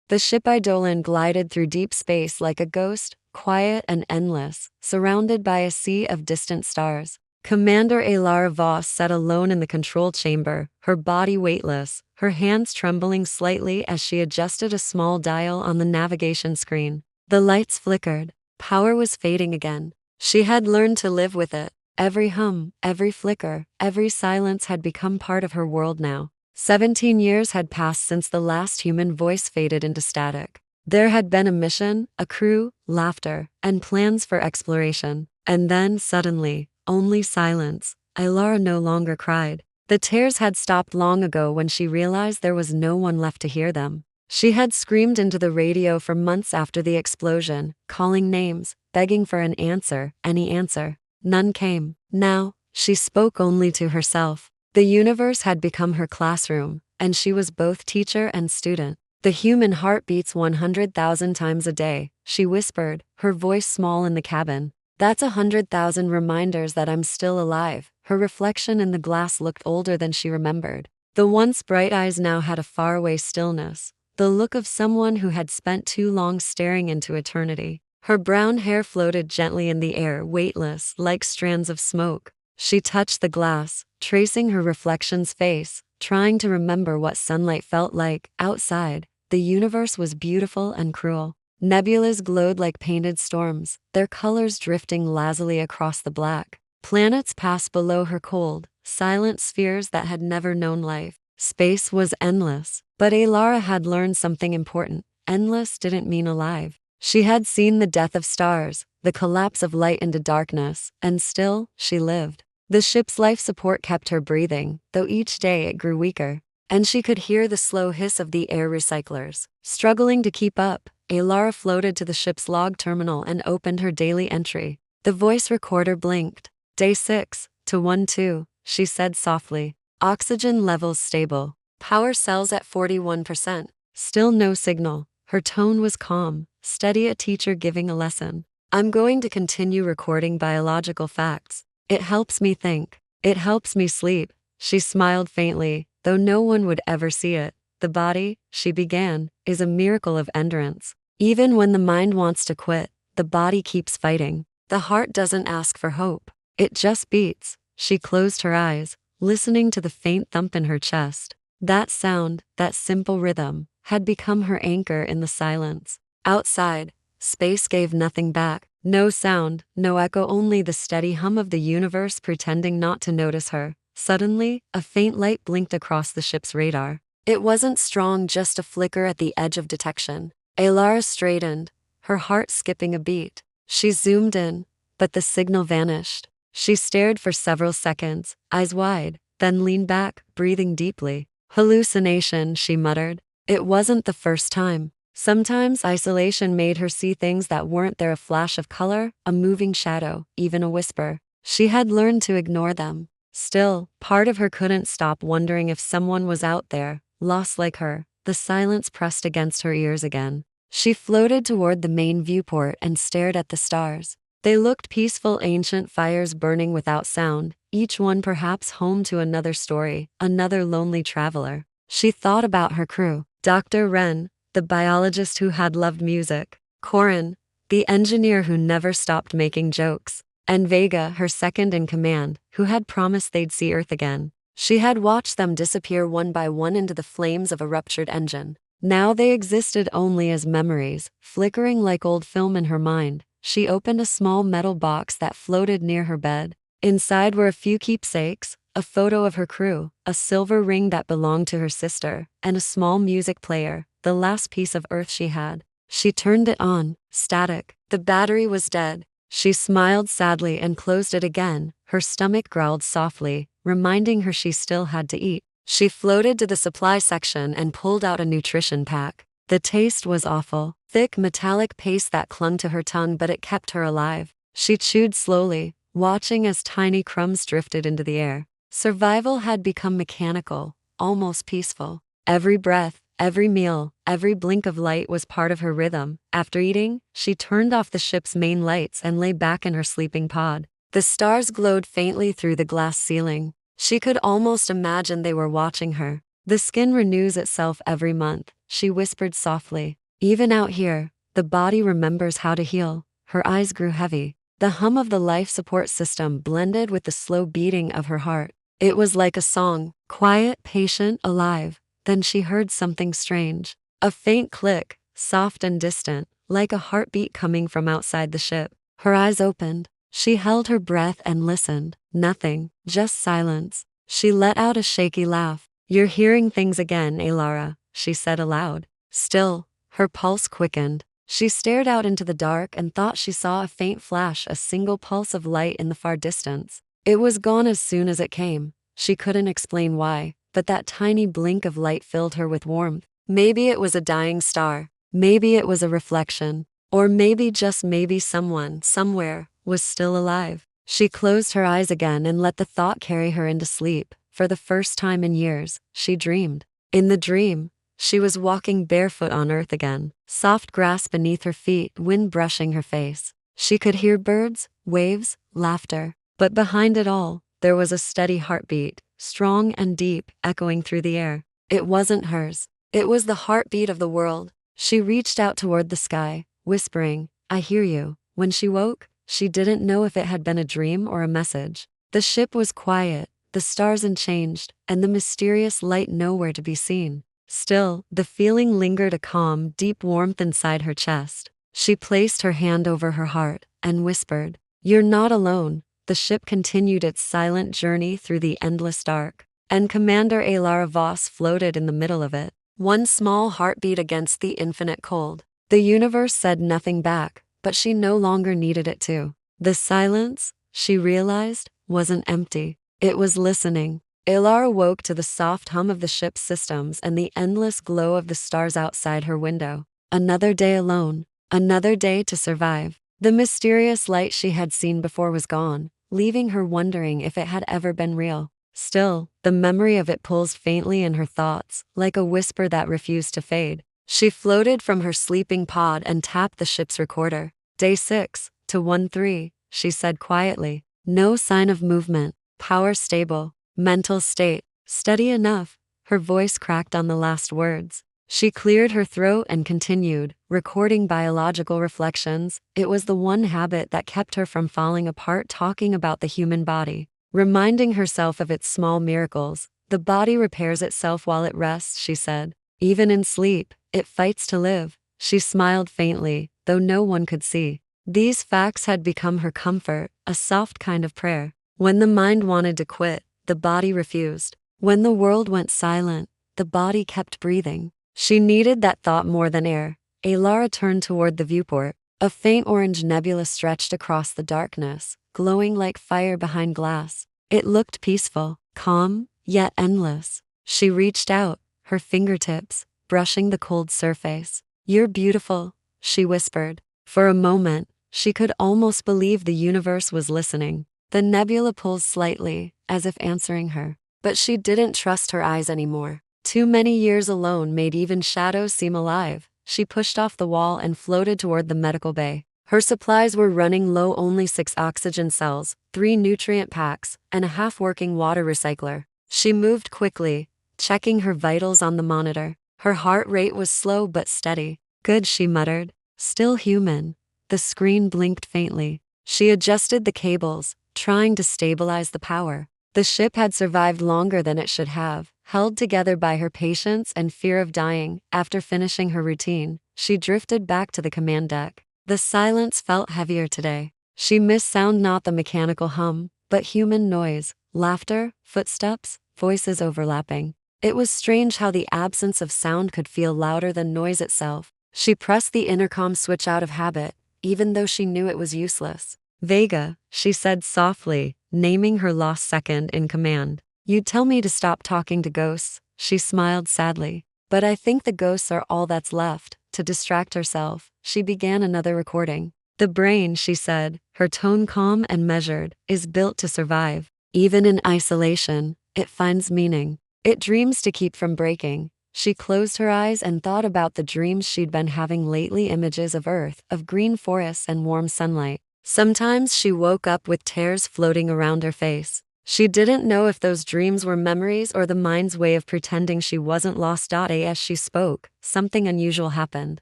The ship Eidolon glided through deep space like a ghost, quiet and endless, surrounded by a sea of distant stars. Commander Alara Voss sat alone in the control chamber, her body weightless, her hands trembling slightly as she adjusted a small dial on the navigation screen. The lights flickered. Power was fading again. She had learned to live with it. Every hum, every flicker, every silence had become part of her world now. 17 years had passed since the last human voice faded into static. There had been a mission, a crew, laughter, and plans for exploration. And then, suddenly, only silence. Ilara no longer cried. The tears had stopped long ago when she realized there was no one left to hear them. She had screamed into the radio for months after the explosion, calling names, begging for an answer, any answer. None came. Now, she spoke only to herself. The universe had become her classroom, and she was both teacher and student. The human heart beats 100,000 times a day, she whispered, her voice small in the cabin. That's 100,000 reminders that I'm still alive. Her reflection in the glass looked older than she remembered. The once bright eyes now had a faraway stillness, the look of someone who had spent too long staring into eternity. Her brown hair floated gently in the air, weightless, like strands of smoke. She touched the glass, tracing her reflection's face, trying to remember what sunlight felt like. Outside, the universe was beautiful and cruel. Nebulas glowed like painted storms, their colors drifting lazily across the black. Planets passed below her cold, silent spheres that had never known life. Space was endless, but Alara had learned something important. Endless didn't mean alive. She had seen the death of stars, the collapse of light into darkness, and still, she lived. The ship's life support kept her breathing, though each day it grew weaker. And she could hear the slow hiss of the air recyclers. Struggling to keep up, Alara floated to the ship's log terminal and opened her daily entry. The voice recorder blinked. Day 6, to 1-2, she said softly. Oxygen levels stable. Power cells at 41%. Still no signal. Her tone was calm, steady, a teacher giving a lesson. I'm going to continue recording biological facts. It helps me think. It helps me sleep. She smiled faintly, though no one would ever see it. The body, she began, is a miracle of endurance. Even when the mind wants to quit, the body keeps fighting. The heart doesn't ask for hope. It just beats. She closed her eyes, listening to the faint thump in her chest. That sound, that simple rhythm, had become her anchor in the silence. Outside, space gave nothing back. No sound, no echo, only the steady hum of the universe pretending not to notice her. Suddenly, a faint light blinked across the ship's radar. It wasn't strong, just a flicker at the edge of detection. Alara straightened, her heart skipping a beat. She zoomed in, but the signal vanished. She stared for several seconds, eyes wide, then leaned back, breathing deeply. Hallucination, she muttered. It wasn't the first time. Sometimes isolation made her see things that weren't there, a flash of color, a moving shadow, even a whisper. She had learned to ignore them. Still, part of her couldn't stop wondering if someone was out there, lost like her. The silence pressed against her ears again. She floated toward the main viewport and stared at the stars. They looked peaceful, ancient fires burning without sound, each one perhaps home to another story, another lonely traveler. She thought about her crew. Dr. Wren, the biologist who had loved music. Corin, the engineer who never stopped making jokes. And Vega, her second in command, who had promised they'd see Earth again. She had watched them disappear one by one into the flames of a ruptured engine. Now they existed only as memories, flickering like old film in her mind. She opened a small metal box that floated near her bed. Inside were a few keepsakes, a photo of her crew, a silver ring that belonged to her sister, and a small music player, the last piece of Earth she had. She turned it on, static. The battery was dead. She smiled sadly and closed it again. Her stomach growled softly, reminding her she still had to eat. She floated to the supply section and pulled out a nutrition pack. The taste was awful, thick metallic paste that clung to her tongue, but it kept her alive. She chewed slowly, watching as tiny crumbs drifted into the air. Survival had become mechanical, almost peaceful. Every breath, every meal, every blink of light was part of her rhythm. After eating, she turned off the ship's main lights and lay back in her sleeping pod. The stars glowed faintly through the glass ceiling. She could almost imagine they were watching her. The skin renews itself every month, she whispered softly. Even out here, the body remembers how to heal. Her eyes grew heavy. The hum of the life support system blended with the slow beating of her heart. It was like a song, quiet, patient, alive. Then she heard something strange. A faint click, soft and distant, like a heartbeat coming from outside the ship. Her eyes opened. She held her breath and listened. Nothing, just silence. She let out a shaky laugh. You're hearing things again, Alara, she said aloud. Still, her pulse quickened. She stared out into the dark and thought she saw a faint flash, a single pulse of light in the far distance. It was gone as soon as it came. She couldn't explain why, but that tiny blink of light filled her with warmth. Maybe it was a dying star. Maybe it was a reflection. Or maybe, just maybe, someone, somewhere, was still alive. She closed her eyes again and let the thought carry her into sleep. For the first time in years, she dreamed. In the dream, she was walking barefoot on earth again, soft grass beneath her feet, wind brushing her face. She could hear birds, waves, laughter. But behind it all, there was a steady heartbeat, strong and deep, echoing through the air. It wasn't hers. It was the heartbeat of the world. She reached out toward the sky, whispering, I hear you. When she woke, she didn't know if it had been a dream or a message. The ship was quiet, the stars unchanged, and the mysterious light nowhere to be seen. Still, the feeling lingered, a calm, deep warmth inside her chest. She placed her hand over her heart and whispered, You're not alone. The ship continued its silent journey through the endless dark, and Commander Alara Voss floated in the middle of it, one small heartbeat against the infinite cold. The universe said nothing back, but she no longer needed it to. The silence, she realized, wasn't empty. It was listening. Alara woke to the soft hum of the ship's systems and the endless glow of the stars outside her window. Another day alone. Another day to survive. The mysterious light she had seen before was gone, leaving her wondering if it had ever been real. Still, the memory of it pulsed faintly in her thoughts, like a whisper that refused to fade. She floated from her sleeping pod and tapped the ship's recorder. Day 6, to 1-3, she said quietly. No sign of movement. Power stable. Mental state steady enough. Her voice cracked on the last words. She cleared her throat and continued, recording biological reflections. It was the one habit that kept her from falling apart, talking about the human body, reminding herself of its small miracles. The body repairs itself while it rests, she said. Even in sleep, it fights to live. She smiled faintly, though no one could see. These facts had become her comfort, a soft kind of prayer. When the mind wanted to quit, the body refused. When the world went silent, the body kept breathing. She needed that thought more than air. Alara turned toward the viewport. A faint orange nebula stretched across the darkness, glowing like fire behind glass. It looked peaceful, calm, yet endless. She reached out, her fingertips brushing the cold surface. You're beautiful, she whispered. For a moment, she could almost believe the universe was listening. The nebula pulsed slightly, as if answering her. But she didn't trust her eyes anymore. Too many years alone made even shadows seem alive. She pushed off the wall and floated toward the medical bay. Her supplies were running low, only 6 oxygen cells, 3 nutrient packs, and a half-working water recycler. She moved quickly, checking her vitals on the monitor. Her heart rate was slow but steady. Good, she muttered. Still human. The screen blinked faintly. She adjusted the cables, trying to stabilize the power. The ship had survived longer than it should have, held together by her patience and fear of dying. After finishing her routine, she drifted back to the command deck. The silence felt heavier today. She missed sound, not the mechanical hum, but human noise, laughter, footsteps, voices overlapping. It was strange how the absence of sound could feel louder than noise itself. She pressed the intercom switch out of habit, even though she knew it was useless. Vega, she said softly, naming her lost second in command. You'd tell me to stop talking to ghosts, she smiled sadly. But I think the ghosts are all that's left. To distract herself, she began another recording. The brain, she said, her tone calm and measured, is built to survive. Even in isolation, it finds meaning. It dreams to keep from breaking. She closed her eyes and thought about the dreams she'd been having lately, images of Earth, of green forests and warm sunlight. Sometimes she woke up with tears floating around her face. She didn't know if those dreams were memories or the mind's way of pretending she wasn't lost. As she spoke, something unusual happened.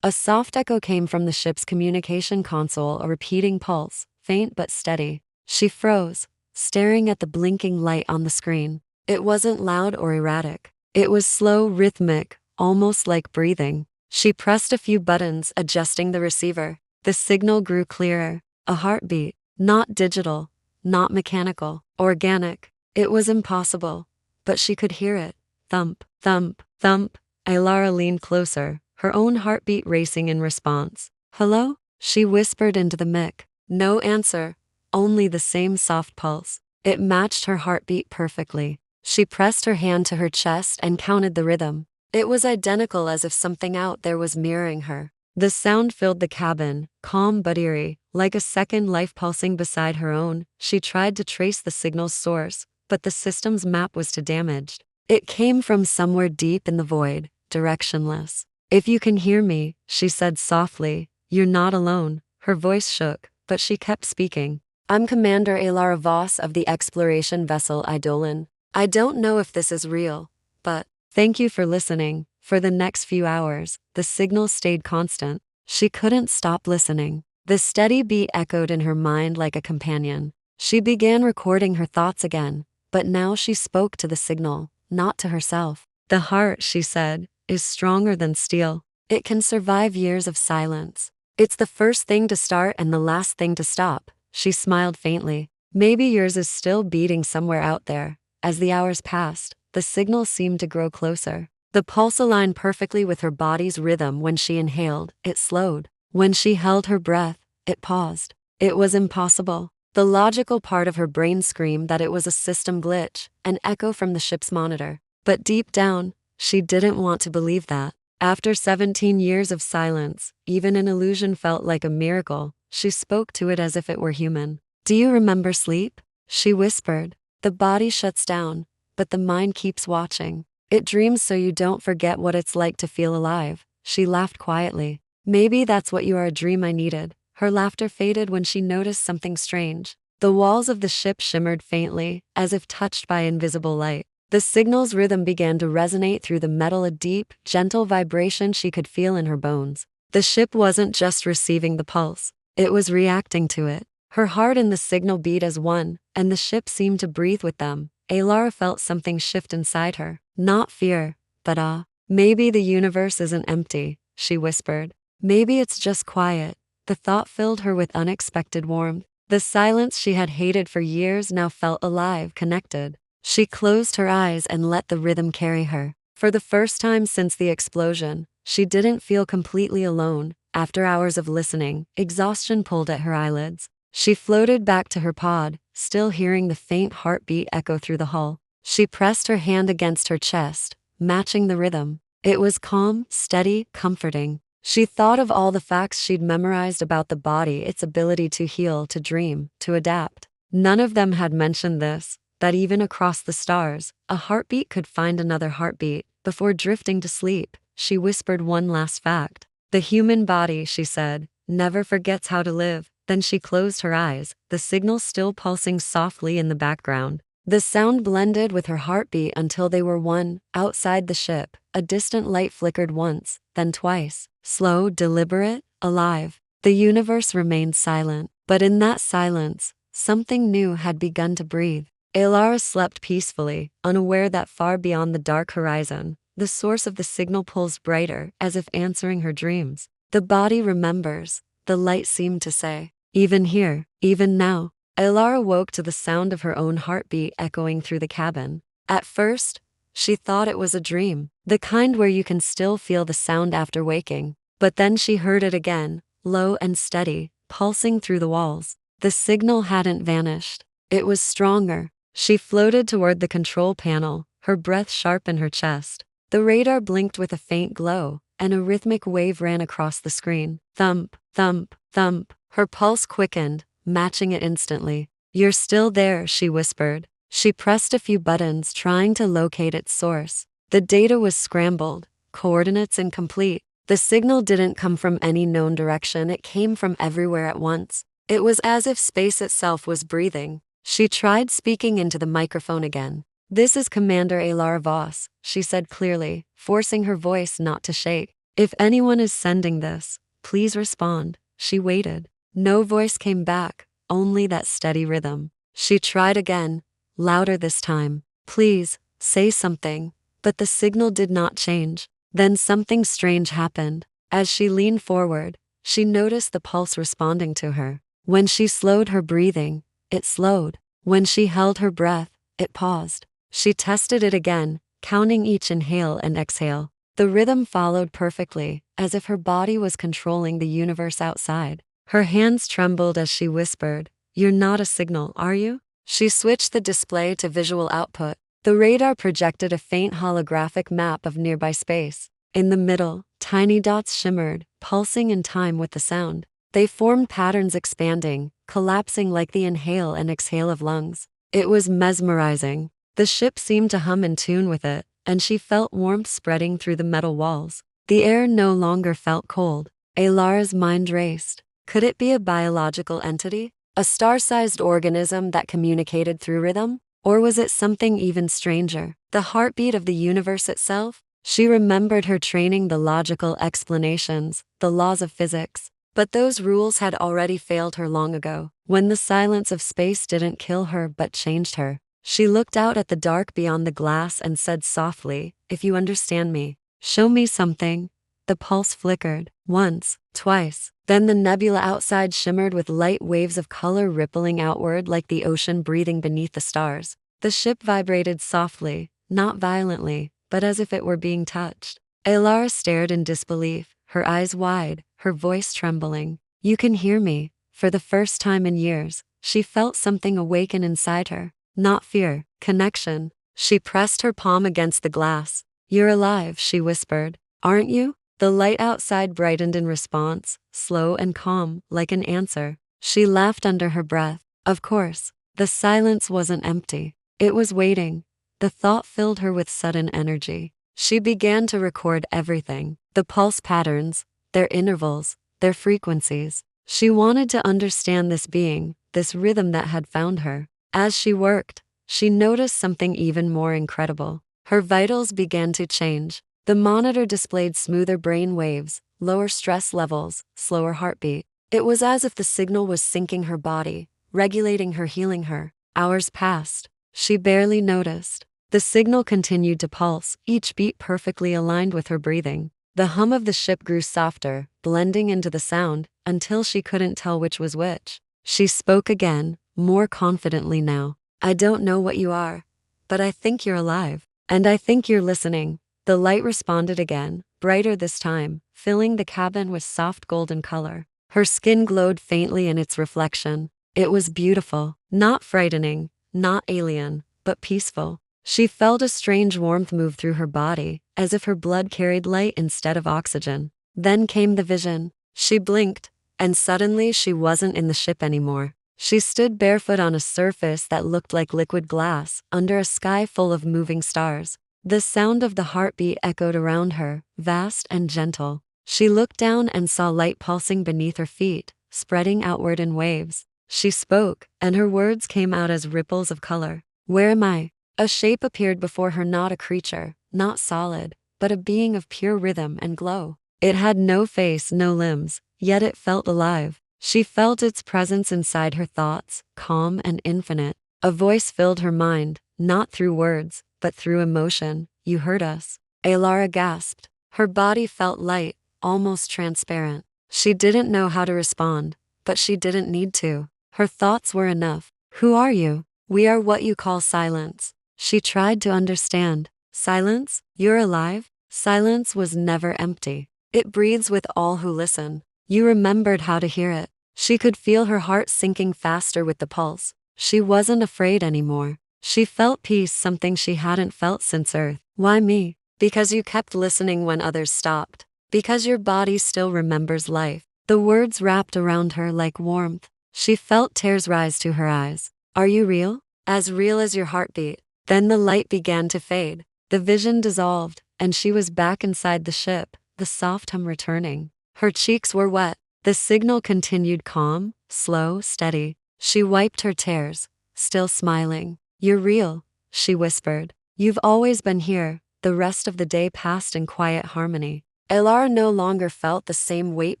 A soft echo came from the ship's communication console, a repeating pulse, faint but steady. She froze, staring at the blinking light on the screen. It wasn't loud or erratic. It was slow, rhythmic, almost like breathing. She pressed a few buttons, adjusting the receiver. The signal grew clearer. A heartbeat, not digital, not mechanical, organic. It was impossible, but she could hear it. Thump, thump, thump. Alara leaned closer, her own heartbeat racing in response. "Hello?" she whispered into the mic. No answer, only the same soft pulse. It matched her heartbeat perfectly. She pressed her hand to her chest and counted the rhythm. It was identical, as if something out there was mirroring her. The sound filled the cabin, calm but eerie, like a second life pulsing beside her own. She tried to trace the signal's source, but the system's map was too damaged. It came from somewhere deep in the void, directionless. "If you can hear me," she said softly, "you're not alone." Her voice shook, but she kept speaking. "I'm Commander Alara Voss of the exploration vessel Eidolon. I don't know if this is real, but thank you for listening." For the next few hours, the signal stayed constant. She couldn't stop listening. The steady beat echoed in her mind like a companion. She began recording her thoughts again, but now she spoke to the signal, not to herself. "The heart," she said, "is stronger than steel. It can survive years of silence. It's the first thing to start and the last thing to stop." She smiled faintly. "Maybe yours is still beating somewhere out there." As the hours passed, the signal seemed to grow closer. The pulse aligned perfectly with her body's rhythm. When she inhaled, it slowed. When she held her breath, it paused. It was impossible. The logical part of her brain screamed that it was a system glitch, an echo from the ship's monitor. But deep down, she didn't want to believe that. After 17 years of silence, even an illusion felt like a miracle. She spoke to it as if it were human. "Do you remember sleep?" she whispered. "The body shuts down, but the mind keeps watching. It dreams so you don't forget what it's like to feel alive." She laughed quietly. "Maybe that's what you are, a dream I needed." Her laughter faded when she noticed something strange. The walls of the ship shimmered faintly, as if touched by invisible light. The signal's rhythm began to resonate through the metal, a deep, gentle vibration she could feel in her bones. The ship wasn't just receiving the pulse, it was reacting to it. Her heart and the signal beat as one, and the ship seemed to breathe with them. Alara felt something shift inside her. Not fear, but awe. "Maybe the universe isn't empty," she whispered. "Maybe it's just quiet." The thought filled her with unexpected warmth. The silence she had hated for years now felt alive, connected. She closed her eyes and let the rhythm carry her. For the first time since the explosion, she didn't feel completely alone. After hours of listening, exhaustion pulled at her eyelids. She floated back to her pod, still hearing the faint heartbeat echo through the hull. She pressed her hand against her chest, matching the rhythm. It was calm, steady, comforting. She thought of all the facts she'd memorized about the body, its ability to heal, to dream, to adapt. None of them had mentioned this, that even across the stars, a heartbeat could find another heartbeat. Before drifting to sleep, she whispered one last fact. "The human body," she said, "never forgets how to live." Then she closed her eyes, the signal still pulsing softly in the background. The sound blended with her heartbeat until they were one. Outside the ship, a distant light flickered once, then twice. Slow, deliberate, alive. The universe remained silent, but in that silence, something new had begun to breathe. Alara slept peacefully, unaware that far beyond the dark horizon, the source of the signal pulsed brighter, as if answering her dreams. "The body remembers," the light seemed to say. "Even here, even now." Alara woke to the sound of her own heartbeat echoing through the cabin. At first, she thought it was a dream, the kind where you can still feel the sound after waking. But then she heard it again, low and steady, pulsing through the walls. The signal hadn't vanished. It was stronger. She floated toward the control panel, her breath sharp in her chest. The radar blinked with a faint glow, and a rhythmic wave ran across the screen. Thump, thump, thump. Her pulse quickened, matching it instantly. "You're still there," she whispered. She pressed a few buttons, trying to locate its source. The data was scrambled, coordinates incomplete. The signal didn't come from any known direction, it came from everywhere at once. It was as if space itself was breathing. She tried speaking into the microphone again. "This is Commander Alar Voss," she said clearly, forcing her voice not to shake. "If anyone is sending this, please respond." She waited. No voice came back, only that steady rhythm. She tried again, louder this time. "Please, say something." But the signal did not change. Then something strange happened. As she leaned forward, she noticed the pulse responding to her. When she slowed her breathing, it slowed. When she held her breath, it paused. She tested it again, counting each inhale and exhale. The rhythm followed perfectly, as if her body was controlling the universe outside. Her hands trembled as she whispered, "You're not a signal, are you?" She switched the display to visual output. The radar projected a faint holographic map of nearby space. In the middle, tiny dots shimmered, pulsing in time with the sound. They formed patterns expanding, collapsing like the inhale and exhale of lungs. It was mesmerizing. The ship seemed to hum in tune with it, and she felt warmth spreading through the metal walls. The air no longer felt cold. Alara's mind raced. Could it be a biological entity? A star-sized organism that communicated through rhythm? Or was it something even stranger? The heartbeat of the universe itself? She remembered her training, the logical explanations, the laws of physics. But those rules had already failed her long ago, when the silence of space didn't kill her but changed her. She looked out at the dark beyond the glass and said softly, "If you understand me, show me something." The pulse flickered, once, twice. Then the nebula outside shimmered with light waves of color rippling outward like the ocean breathing beneath the stars. The ship vibrated softly, not violently, but as if it were being touched. Alara stared in disbelief, her eyes wide, her voice trembling. "You can hear me." For the first time in years, she felt something awaken inside her. Not fear, connection. She pressed her palm against the glass. "You're alive," she whispered. "Aren't you?" The light outside brightened in response, slow and calm, like an answer. She laughed under her breath. Of course. The silence wasn't empty. It was waiting. The thought filled her with sudden energy. She began to record everything. The pulse patterns, their intervals, their frequencies. She wanted to understand this being, this rhythm that had found her. As she worked, she noticed something even more incredible. Her vitals began to change. The monitor displayed smoother brain waves, lower stress levels, slower heartbeat. It was as if the signal was syncing her body, regulating her, healing her. Hours passed. She barely noticed. The signal continued to pulse, each beat perfectly aligned with her breathing. The hum of the ship grew softer, blending into the sound, until she couldn't tell which was which. She spoke again, more confidently now. "I don't know what you are, but I think you're alive. And I think you're listening." The light responded again, brighter this time, filling the cabin with soft golden color. Her skin glowed faintly in its reflection. It was beautiful, not frightening, not alien, but peaceful. She felt a strange warmth move through her body, as if her blood carried light instead of oxygen. Then came the vision. She blinked, and suddenly she wasn't in the ship anymore. She stood barefoot on a surface that looked like liquid glass, under a sky full of moving stars. The sound of the heartbeat echoed around her, vast and gentle. She looked down and saw light pulsing beneath her feet, spreading outward in waves. She spoke, and her words came out as ripples of color. "Where am I?" A shape appeared before her, not a creature, not solid, but a being of pure rhythm and glow. It had no face, no limbs, yet it felt alive. She felt its presence inside her thoughts, calm and infinite. A voice filled her mind, not through words, but through emotion. "You heard us." Alara gasped. Her body felt light, almost transparent. She didn't know how to respond, but she didn't need to. Her thoughts were enough. "Who are you?" "We are what you call silence." She tried to understand. "Silence? You're alive?" Silence was never empty. It breathes with all who listen. You remembered how to hear it. She could feel her heart sinking faster with the pulse. She wasn't afraid anymore. She felt peace, something she hadn't felt since Earth. "Why me?" "Because you kept listening when others stopped. Because your body still remembers life." The words wrapped around her like warmth. She felt tears rise to her eyes. "Are you real?" "As real as your heartbeat." Then the light began to fade. The vision dissolved, and she was back inside the ship, the soft hum returning. Her cheeks were wet. The signal continued calm, slow, steady. She wiped her tears, still smiling. "You're real," she whispered. "You've always been here." The rest of the day passed in quiet harmony. Elara no longer felt the same weight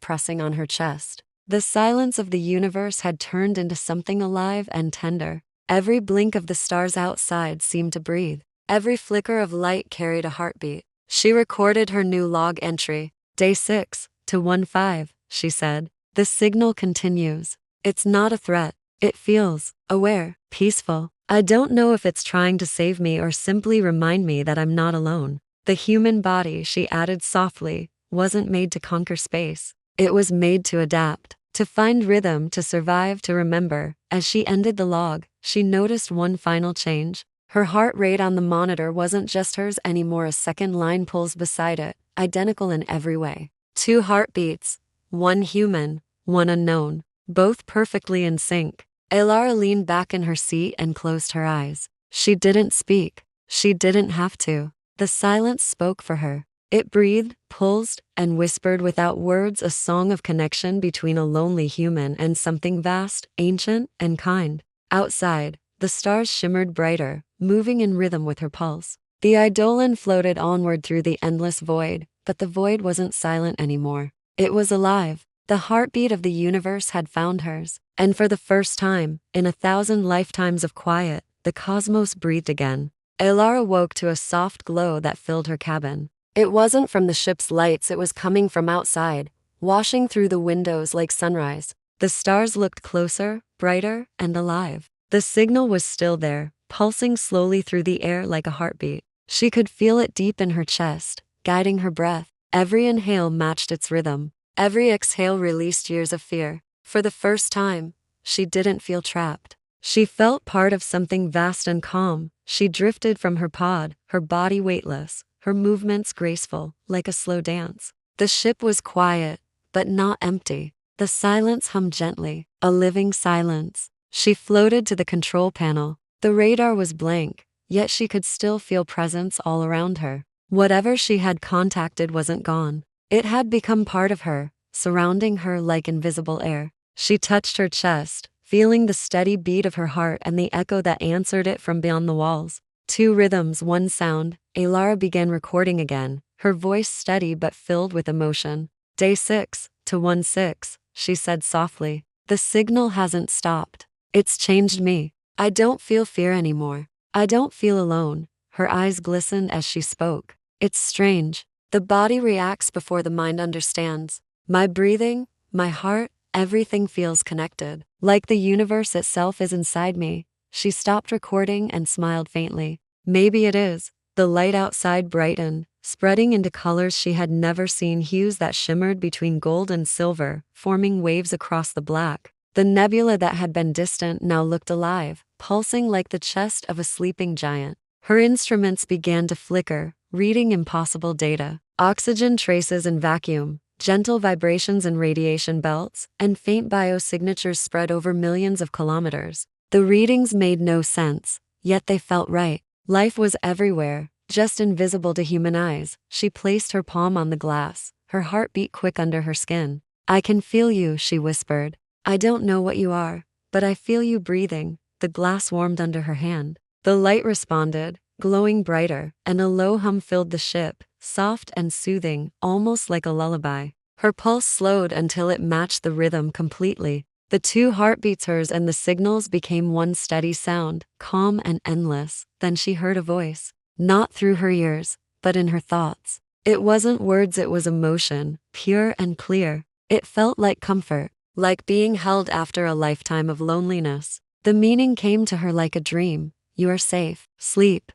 pressing on her chest. The silence of the universe had turned into something alive and tender. Every blink of the stars outside seemed to breathe. Every flicker of light carried a heartbeat. She recorded her new log entry. "Day 6 to 15, she said. "The signal continues. It's not a threat. It feels aware, peaceful. I don't know if it's trying to save me or simply remind me that I'm not alone." The human body, she added softly, wasn't made to conquer space. It was made to adapt, to find rhythm, to survive, to remember. As she ended the log, she noticed one final change. Her heart rate on the monitor wasn't just hers anymore. A second line pulse beside it, identical in every way. 2 heartbeats, one human, one unknown, both perfectly in sync. Elara leaned back in her seat and closed her eyes. She didn't speak. She didn't have to. The silence spoke for her. It breathed, pulsed, and whispered without words, a song of connection between a lonely human and something vast, ancient, and kind. Outside, the stars shimmered brighter, moving in rhythm with her pulse. The eidolon floated onward through the endless void, but the void wasn't silent anymore. It was alive. The heartbeat of the universe had found hers, and for the first time, in 1,000 lifetimes of quiet, the cosmos breathed again. Elara woke to a soft glow that filled her cabin. It wasn't from the ship's lights, it was coming from outside, washing through the windows like sunrise. The stars looked closer, brighter, and alive. The signal was still there, pulsing slowly through the air like a heartbeat. She could feel it deep in her chest, guiding her breath. Every inhale matched its rhythm. Every exhale released years of fear. For the first time, she didn't feel trapped. She felt part of something vast and calm. She drifted from her pod, her body weightless, her movements graceful, like a slow dance. The ship was quiet, but not empty. The silence hummed gently, a living silence. She floated to the control panel. The radar was blank, yet she could still feel presence all around her. Whatever she had contacted wasn't gone. It had become part of her, surrounding her like invisible air. She touched her chest, feeling the steady beat of her heart and the echo that answered it from beyond the walls. 2 rhythms, 1 sound. Elara began recording again, her voice steady but filled with emotion. "Day 6 to 16, she said softly. "The signal hasn't stopped. It's changed me. I don't feel fear anymore. I don't feel alone." Her eyes glistened as she spoke. "It's strange. The body reacts before the mind understands. My breathing, my heart, everything feels connected. Like the universe itself is inside me." She stopped recording and smiled faintly. "Maybe it is." The light outside brightened, spreading into colors she had never seen, hues that shimmered between gold and silver, forming waves across the black. The nebula that had been distant now looked alive, pulsing like the chest of a sleeping giant. Her instruments began to flicker, reading impossible data. Oxygen traces in vacuum, gentle vibrations in radiation belts, and faint biosignatures spread over millions of kilometers. The readings made no sense, yet they felt right. Life was everywhere, just invisible to human eyes. She placed her palm on the glass, her heart beat quick under her skin. "I can feel you," she whispered. "I don't know what you are, but I feel you breathing." The glass warmed under her hand. The light responded, glowing brighter, and a low hum filled the ship, soft and soothing, almost like a lullaby. Her pulse slowed until it matched the rhythm completely. The 2 heartbeats, hers and the signal's, became one steady sound, calm and endless. Then she heard a voice, not through her ears, but in her thoughts. It wasn't words, it was emotion, pure and clear. It felt like comfort, like being held after a lifetime of loneliness. The meaning came to her like a dream. "You are safe. Sleep."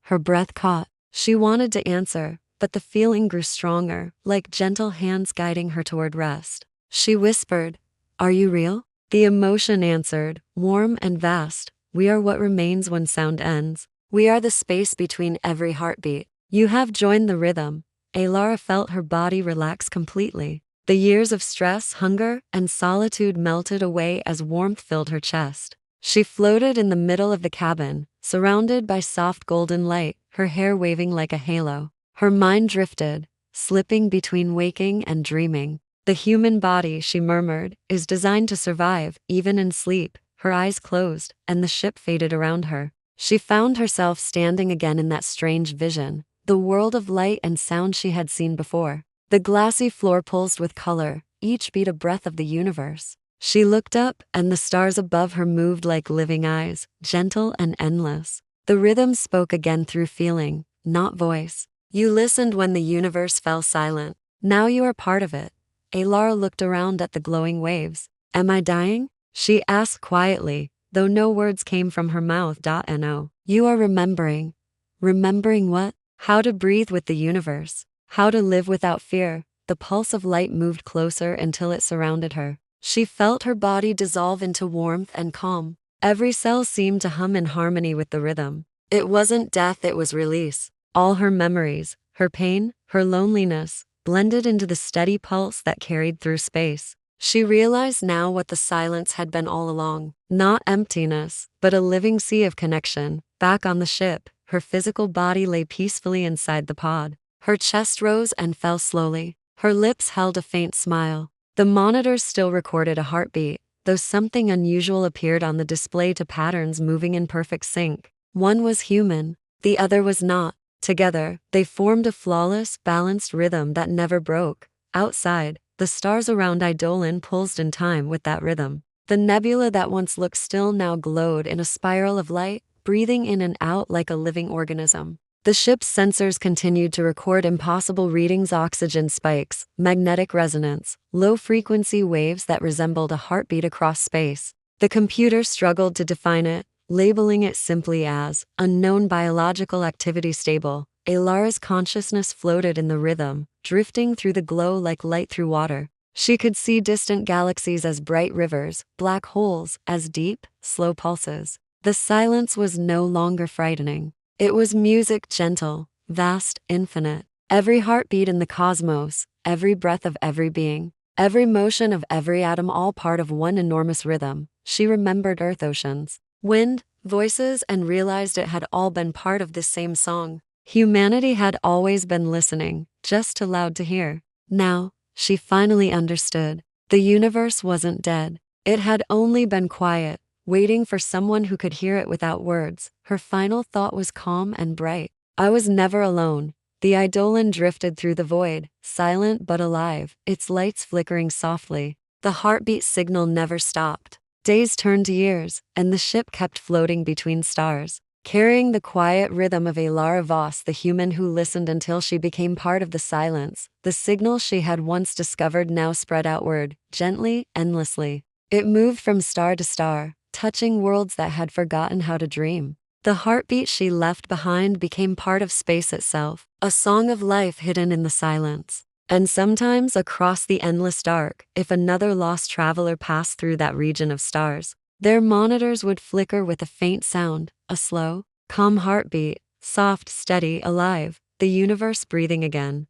Her breath caught. She wanted to answer, but the feeling grew stronger, like gentle hands guiding her toward rest. She whispered, "Are you real?" The emotion answered, warm and vast. "We are what remains when sound ends. We are the space between every heartbeat. You have joined the rhythm." Elara felt her body relax completely. The years of stress, hunger, and solitude melted away as warmth filled her chest. She floated in the middle of the cabin, surrounded by soft golden light, her hair waving like a halo. Her mind drifted, slipping between waking and dreaming. "The human body," she murmured, "is designed to survive, even in sleep." her eyes closed, and the ship faded around her. She found herself standing again in that strange vision, the world of light and sound she had seen before. The glassy floor pulsed with color, each beat a breath of the universe. She looked up, and the stars above her moved like living eyes, gentle and endless. The rhythm spoke again through feeling, not voice. You listened when the universe fell silent. Now you are part of it. Alara looked around at the glowing waves. Am I dying? She asked quietly, though no words came from her mouth. No. You are remembering. Remembering what? How to breathe with the universe. How to live without fear. The pulse of light moved closer until it surrounded her. She felt her body dissolve into warmth and calm. Every cell seemed to hum in harmony with the rhythm. It wasn't death, it was release. All her memories, her pain, her loneliness, blended into the steady pulse that carried through space. She realized now what the silence had been all along. Not emptiness, but a living sea of connection. Back on the ship, her physical body lay peacefully inside the pod. Her chest rose and fell slowly. Her lips held a faint smile. The monitors still recorded a heartbeat, though something unusual appeared on the display to patterns moving in perfect sync. One was human, the other was not. Together, they formed a flawless, balanced rhythm that never broke. Outside, the stars around Eidolon pulsed in time with that rhythm. The nebula that once looked still now glowed in a spiral of light, breathing in and out like a living organism. The ship's sensors continued to record impossible readings: oxygen spikes, magnetic resonance, low-frequency waves that resembled a heartbeat across space. The computer struggled to define it, labeling it simply as unknown biological activity stable. Alara's consciousness floated in the rhythm, drifting through the glow like light through water. She could see distant galaxies as bright rivers, black holes as deep, slow pulses. The silence was no longer frightening. It was music, gentle, vast, infinite. Every heartbeat in the cosmos, every breath of every being, every motion of every atom, all part of one enormous rhythm. She remembered earth, oceans, wind, voices, and realized it had all been part of this same song. Humanity had always been listening, just too loud to hear. Now, she finally understood. The universe wasn't dead. It had only been quiet, waiting for someone who could hear it without words. Her final thought was calm and bright. I was never alone. The Eidolon drifted through the void, silent but alive, its lights flickering softly. The heartbeat signal never stopped. Days turned to years, and the ship kept floating between stars, carrying the quiet rhythm of Alara Voss, the human who listened until she became part of the silence. The signal she had once discovered now spread outward, gently, endlessly. It moved from star to star, touching worlds that had forgotten how to dream. The heartbeat she left behind became part of space itself, a song of life hidden in the silence. And sometimes, across the endless dark, if another lost traveler passed through that region of stars, their monitors would flicker with a faint sound, a slow, calm heartbeat, soft, steady, alive, the universe breathing again.